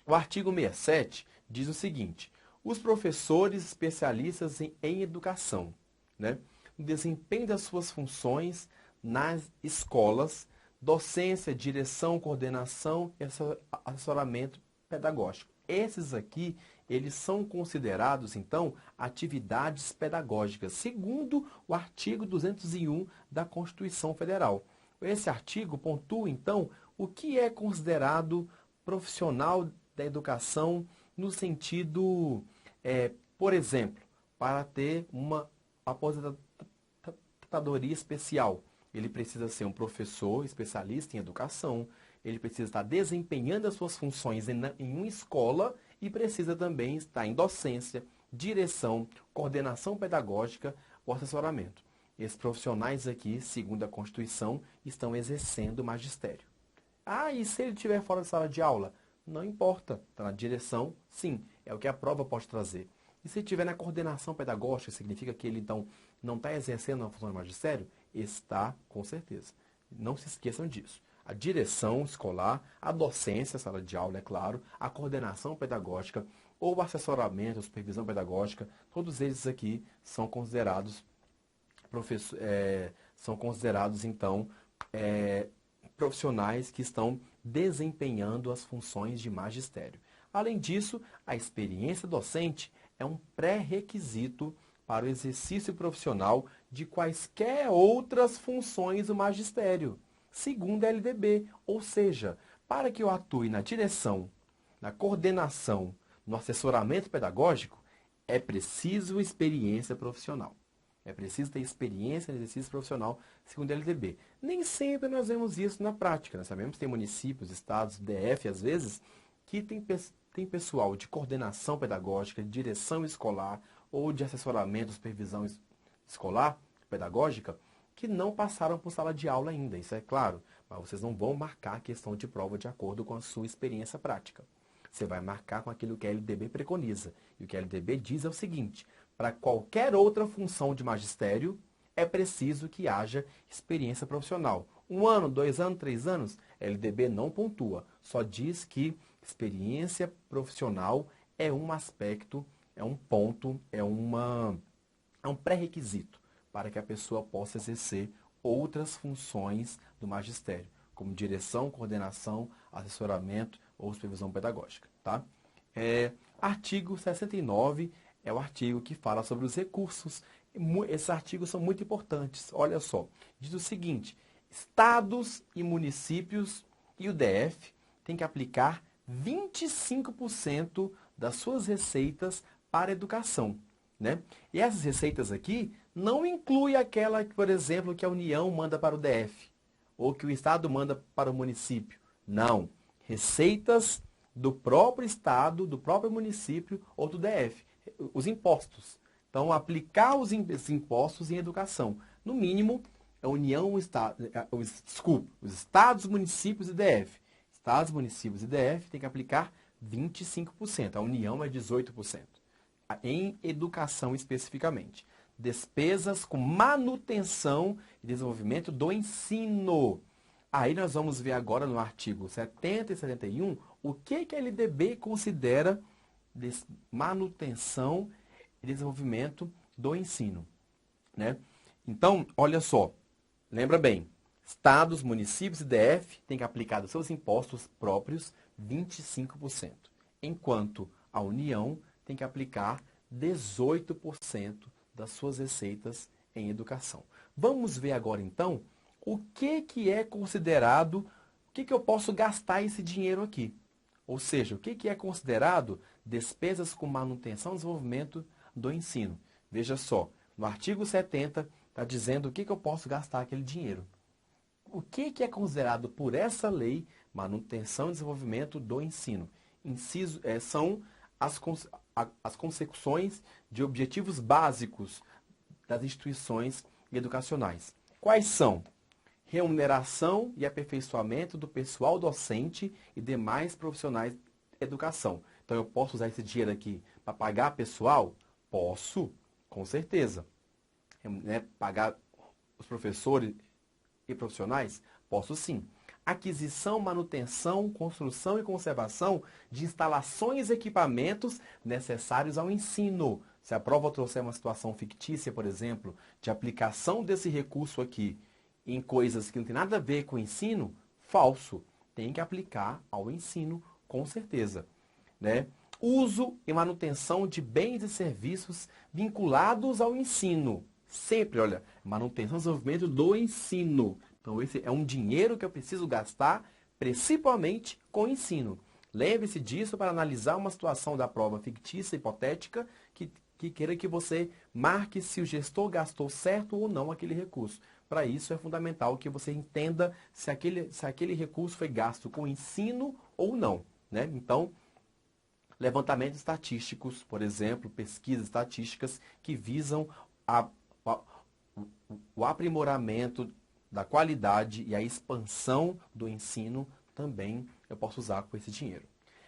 O artigo 67 diz o seguinte: os professores especialistas em educação, né, no desempenho das suas funções nas escolas, docência, direção, coordenação e assessoramento pedagógico. Esses aqui, eles são considerados, então, atividades pedagógicas, segundo o artigo 201 da Constituição Federal. Esse artigo pontua, então, o que é considerado profissional da educação no sentido, por exemplo, para ter uma aposentadoria especial. Ele precisa ser um professor especialista em educação, ele precisa estar desempenhando as suas funções em uma escola e precisa também estar em docência, direção, coordenação pedagógica ou assessoramento. Esses profissionais aqui, segundo a Constituição, estão exercendo o magistério. Ah, e se ele estiver fora da sala de aula? Não importa. Está na direção, sim. É o que a prova pode trazer. E se estiver na coordenação pedagógica, significa que ele, então, não está exercendo a função de magistério? Está, com certeza. Não se esqueçam disso. A direção escolar, a docência, a sala de aula, é claro, a coordenação pedagógica, ou o assessoramento, a supervisão pedagógica, todos eles aqui são considerados, então, profissionais que estão desempenhando as funções de magistério. Além disso, a experiência docente é um pré-requisito para o exercício profissional de quaisquer outras funções do magistério, segundo a LDB, ou seja, para que eu atue na direção, na coordenação, no assessoramento pedagógico, é preciso experiência profissional. É preciso ter experiência no exercício profissional, segundo a LDB. Nem sempre nós vemos isso na prática. Nós sabemos que tem municípios, estados, DF, às vezes, que tem pessoal de coordenação pedagógica, de direção escolar ou de assessoramento, supervisão escolar, pedagógica, que não passaram por sala de aula ainda, isso é claro. Mas vocês não vão marcar a questão de prova de acordo com a sua experiência prática. Você vai marcar com aquilo que a LDB preconiza. E o que a LDB diz é o seguinte: para qualquer outra função de magistério, é preciso que haja experiência profissional. 1 ano, 2 anos, 3 anos, a LDB não pontua. Só diz que experiência profissional é um aspecto, é um ponto, é um pré-requisito para que a pessoa possa exercer outras funções do magistério, como direção, coordenação, assessoramento ou supervisão pedagógica. Tá? Artigo 69 é o artigo que fala sobre os recursos. Esses artigos são muito importantes. Olha só, diz o seguinte: estados e municípios e o DF têm que aplicar 25% das suas receitas para a educação. Né? E essas receitas aqui não incluem aquela, por exemplo, que a União manda para o DF, ou que o Estado manda para o município. Não. Receitas do próprio Estado, do próprio município ou do DF. Os impostos. Então, aplicar os impostos em educação. No mínimo, a União, os Estados, municípios e DF. Estados, municípios e DF têm que aplicar 25%. A União é 18%. Em educação especificamente. Despesas com manutenção e desenvolvimento do ensino. Aí nós vamos ver agora no artigo 70 e 71 o que a LDB considera de manutenção e desenvolvimento do ensino. Né? Então, olha só, lembra bem, estados, municípios e DF têm que aplicar dos seus impostos próprios 25%, enquanto a União tem que aplicar 18% das suas receitas em educação. Vamos ver agora, então, o que é considerado, o que eu posso gastar esse dinheiro aqui. Ou seja, o que é considerado despesas com manutenção e desenvolvimento do ensino. Veja só, no artigo 70 está dizendo o que eu posso gastar aquele dinheiro. O que é considerado por essa lei manutenção e desenvolvimento do ensino? São as consecuções de objetivos básicos das instituições educacionais. Quais são? Remuneração e aperfeiçoamento do pessoal docente e demais profissionais de educação. Então, eu posso usar esse dinheiro aqui para pagar pessoal? Posso, com certeza. Pagar os professores e profissionais? Posso sim. aquisição, manutenção, construção e conservação de instalações e equipamentos necessários ao ensino. Se a prova trouxer uma situação fictícia, por exemplo, de aplicação desse recurso aqui em coisas que não tem nada a ver com o ensino, falso. Tem que aplicar ao ensino, com certeza, né? Uso e manutenção de bens e serviços vinculados ao ensino. Sempre, olha, manutenção e desenvolvimento do ensino. Então, esse é um dinheiro que eu preciso gastar, principalmente com o ensino. Lembre-se disso para analisar uma situação da prova fictícia, hipotética, que queira que você marque se o gestor gastou certo ou não aquele recurso. Para isso, é fundamental que você entenda se aquele recurso foi gasto com ensino ou não, né? Então, levantamentos estatísticos, por exemplo, pesquisas estatísticas que visam o aprimoramento da qualidade e a expansão do ensino, também eu posso usar com esse dinheiro.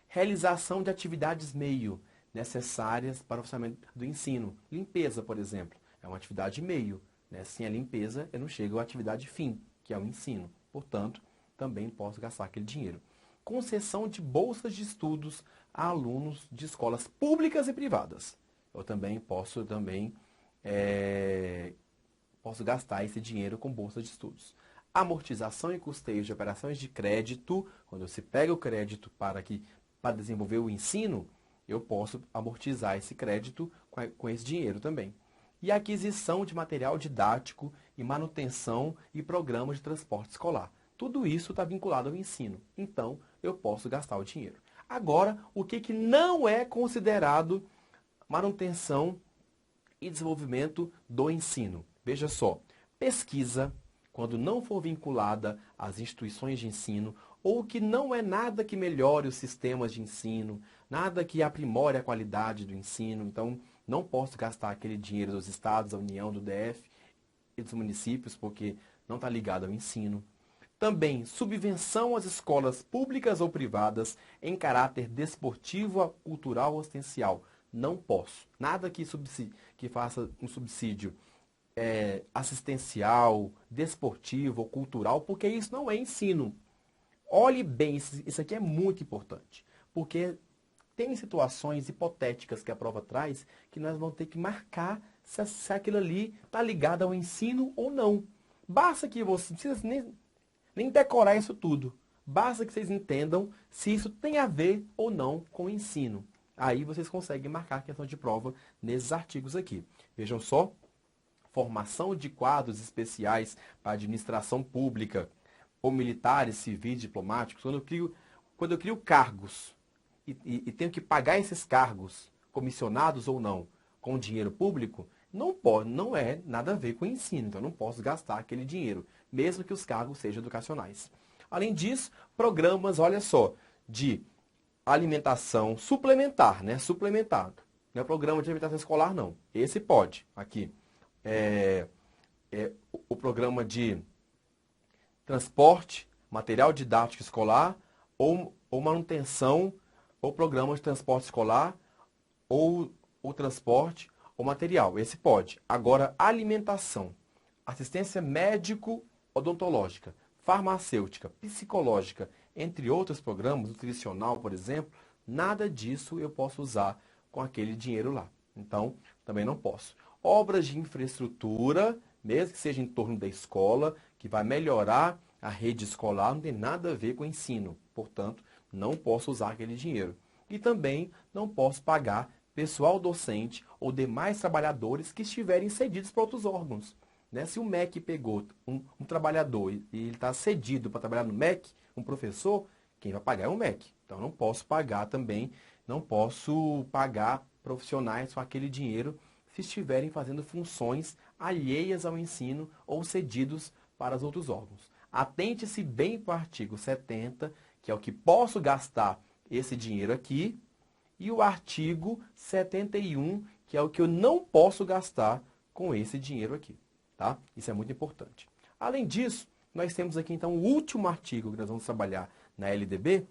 Realização de atividades meio necessárias para o funcionamento do ensino. Limpeza, por exemplo, é uma atividade meio, né? Sem a limpeza, eu não chego à atividade fim, que é o ensino. Portanto, também posso gastar aquele dinheiro. Concessão de bolsas de estudos a alunos de escolas públicas e privadas. Eu também posso gastar esse dinheiro com bolsa de estudos. Amortização e custeio de operações de crédito. Quando você pega o crédito para desenvolver o ensino, eu posso amortizar esse crédito com esse dinheiro também. E aquisição de material didático e manutenção e programas de transporte escolar. Tudo isso está vinculado ao ensino. Então, eu posso gastar o dinheiro. Agora, o que não é considerado manutenção e desenvolvimento do ensino? Veja só, pesquisa, quando não for vinculada às instituições de ensino, ou que não é nada que melhore os sistemas de ensino, nada que aprimore a qualidade do ensino. Então, não posso gastar aquele dinheiro dos estados, da União, do DF e dos municípios, porque não está ligado ao ensino. Também, subvenção às escolas públicas ou privadas em caráter desportivo, cultural ou assistencial. Não posso. Nada que faça um subsídio assistencial, desportivo ou cultural, porque isso não é ensino. Olhe bem, isso aqui é muito importante, porque tem situações hipotéticas que a prova traz que nós vamos ter que marcar se aquilo ali está ligado ao ensino ou não. Basta que você não precisa nem decorar isso tudo. Basta que vocês entendam se isso tem a ver ou não com o ensino. Aí vocês conseguem marcar a questão de prova nesses artigos aqui. Vejam só. Formação de quadros especiais para administração pública ou militares, civis, diplomáticos. Quando eu crio cargos e tenho que pagar esses cargos, comissionados ou não, com dinheiro público, não é nada a ver com o ensino. Então, eu não posso gastar aquele dinheiro, mesmo que os cargos sejam educacionais. Além disso, programas, olha só, de alimentação suplementar, né? Suplementado. Não é programa de alimentação escolar, não. Esse pode, aqui. O programa de transporte, material didático escolar, ou manutenção, ou programa de transporte escolar, ou transporte, ou material. Esse pode. Agora, alimentação, assistência médico-odontológica, farmacêutica, psicológica, entre outros programas, nutricional, por exemplo, nada disso eu posso usar com aquele dinheiro lá. Então, também não posso. Obras de infraestrutura, mesmo que seja em torno da escola, que vai melhorar a rede escolar, não tem nada a ver com o ensino. Portanto, não posso usar aquele dinheiro. E também não posso pagar pessoal docente ou demais trabalhadores que estiverem cedidos para outros órgãos. Né? Se o MEC pegou um trabalhador e ele está cedido para trabalhar no MEC, um professor, quem vai pagar é o MEC. Então, não posso pagar também, não posso pagar profissionais com aquele dinheiro se estiverem fazendo funções alheias ao ensino ou cedidos para os outros órgãos. Atente-se bem para o artigo 70, que é o que posso gastar esse dinheiro aqui, e o artigo 71, que é o que eu não posso gastar com esse dinheiro aqui. Tá? Isso é muito importante. Além disso, nós temos aqui então o último artigo que nós vamos trabalhar na LDB,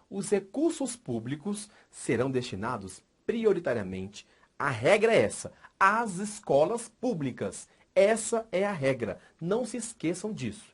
os recursos públicos serão destinados prioritariamente. A regra é essa, às escolas públicas. Essa é a regra. Não se esqueçam disso.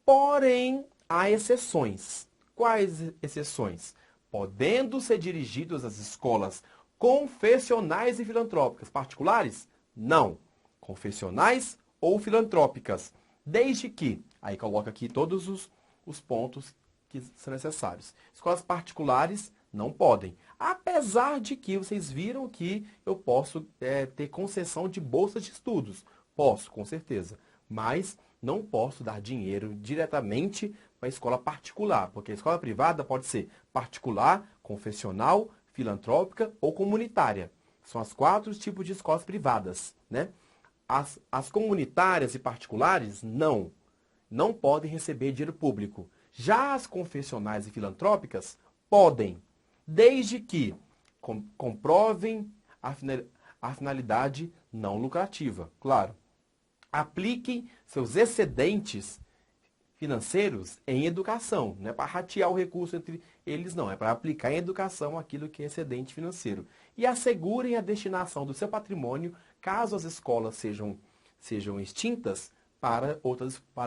Porém, há exceções. Quais exceções? Podendo ser dirigidos às escolas confessionais e filantrópicas particulares? Não. Confessionais ou filantrópicas. Desde que, aí coloca aqui todos os pontos que são necessários. Escolas particulares não podem. Apesar de que vocês viram que eu posso ter concessão de bolsa de estudos. Posso, com certeza. Mas não posso dar dinheiro diretamente para a escola particular, porque a escola privada pode ser particular, confessional, filantrópica ou comunitária. São os 4 tipos de escolas privadas, né? As comunitárias e particulares, não podem receber dinheiro público. Já as confessionais e filantrópicas podem, desde que comprovem a finalidade não lucrativa, claro. Apliquem seus excedentes financeiros em educação. Não é para ratear o recurso entre eles, não. É para aplicar em educação aquilo que é excedente financeiro. E assegurem a destinação do seu patrimônio, caso as escolas sejam extintas, para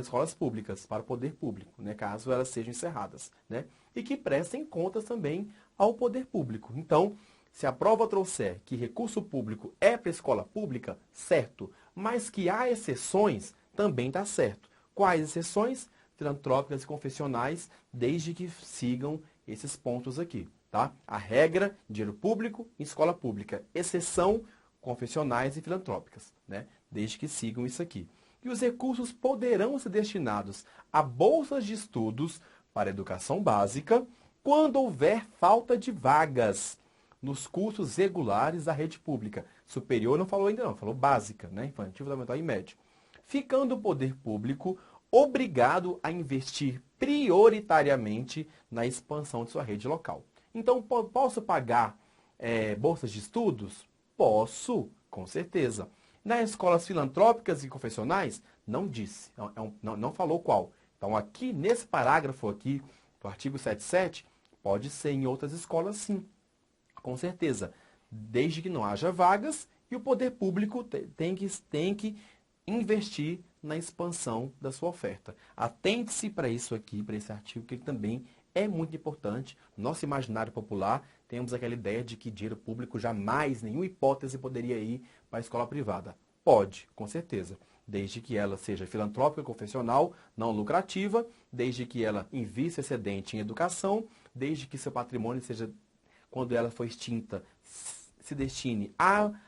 escolas públicas, para o poder público, né? Caso elas sejam encerradas, né? E que prestem contas também ao poder público. Então, se a prova trouxer que recurso público é para escola pública, certo. Mas que há exceções, também está certo. Quais exceções? Filantrópicas e confessionais, desde que sigam esses pontos aqui, tá? A regra, dinheiro público em escola pública. Exceção, confessionais e filantrópicas, né? Desde que sigam isso aqui. E os recursos poderão ser destinados a bolsas de estudos para educação básica quando houver falta de vagas nos cursos regulares da rede pública. Superior não falou ainda não, falou básica, né? Infantil, fundamental e médio. Ficando o poder público obrigado a investir prioritariamente na expansão de sua rede local. Então, posso pagar bolsas de estudos? Posso, com certeza. Nas escolas filantrópicas e confessionais, não disse, não falou qual. Então, aqui, nesse parágrafo aqui, do artigo 77, pode ser em outras escolas, sim. Com certeza, desde que não haja vagas e o poder público tem que investir na expansão da sua oferta. Atente-se para isso aqui, para esse artigo, que também é muito importante. No nosso imaginário popular, temos aquela ideia de que dinheiro público jamais, nenhuma hipótese, poderia ir para a escola privada. Pode, com certeza, desde que ela seja filantrópica, confessional, não lucrativa, desde que ela invista excedente em educação, desde que seu patrimônio seja, quando ela for extinta, se destine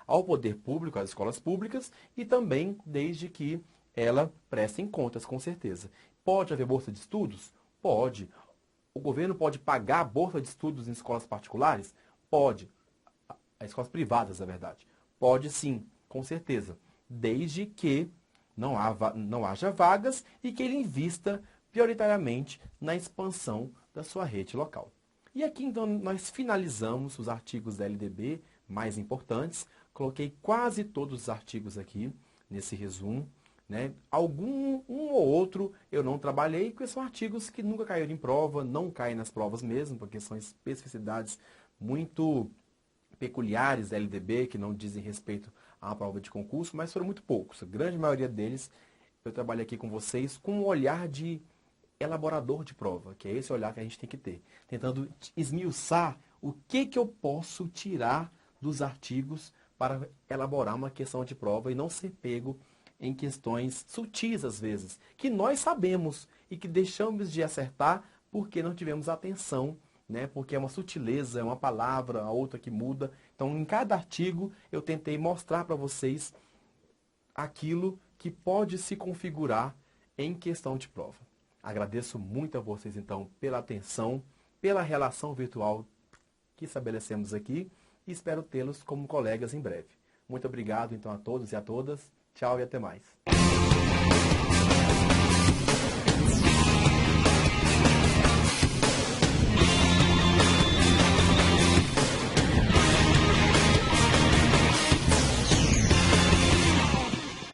ao poder público, às escolas públicas, e também desde que ela preste contas, com certeza. Pode haver bolsa de estudos? Pode. O governo pode pagar a bolsa de estudos em escolas particulares? Pode. As escolas privadas, na verdade. Pode sim, com certeza. Desde que não haja vagas e que ele invista prioritariamente na expansão da sua rede local. E aqui, então, nós finalizamos os artigos da LDB mais importantes. Coloquei quase todos os artigos aqui nesse resumo, né? Um ou outro eu não trabalhei, porque são artigos que nunca caíram em prova, não caem nas provas mesmo, porque são especificidades muito peculiares da LDB, que não dizem respeito à prova de concurso, mas foram muito poucos. A grande maioria deles eu trabalhei aqui com vocês com um olhar de elaborador de prova, que é esse olhar que a gente tem que ter, tentando esmiuçar o que eu posso tirar dos artigos para elaborar uma questão de prova e não ser pego em questões sutis, às vezes, que nós sabemos e que deixamos de acertar porque não tivemos atenção, né? Porque é uma sutileza, é uma palavra, a outra que muda. Então, em cada artigo, eu tentei mostrar para vocês aquilo que pode se configurar em questão de prova. Agradeço muito a vocês, então, pela atenção, pela relação virtual que estabelecemos aqui e espero tê-los como colegas em breve. Muito obrigado, então, a todos e a todas. Tchau e até mais.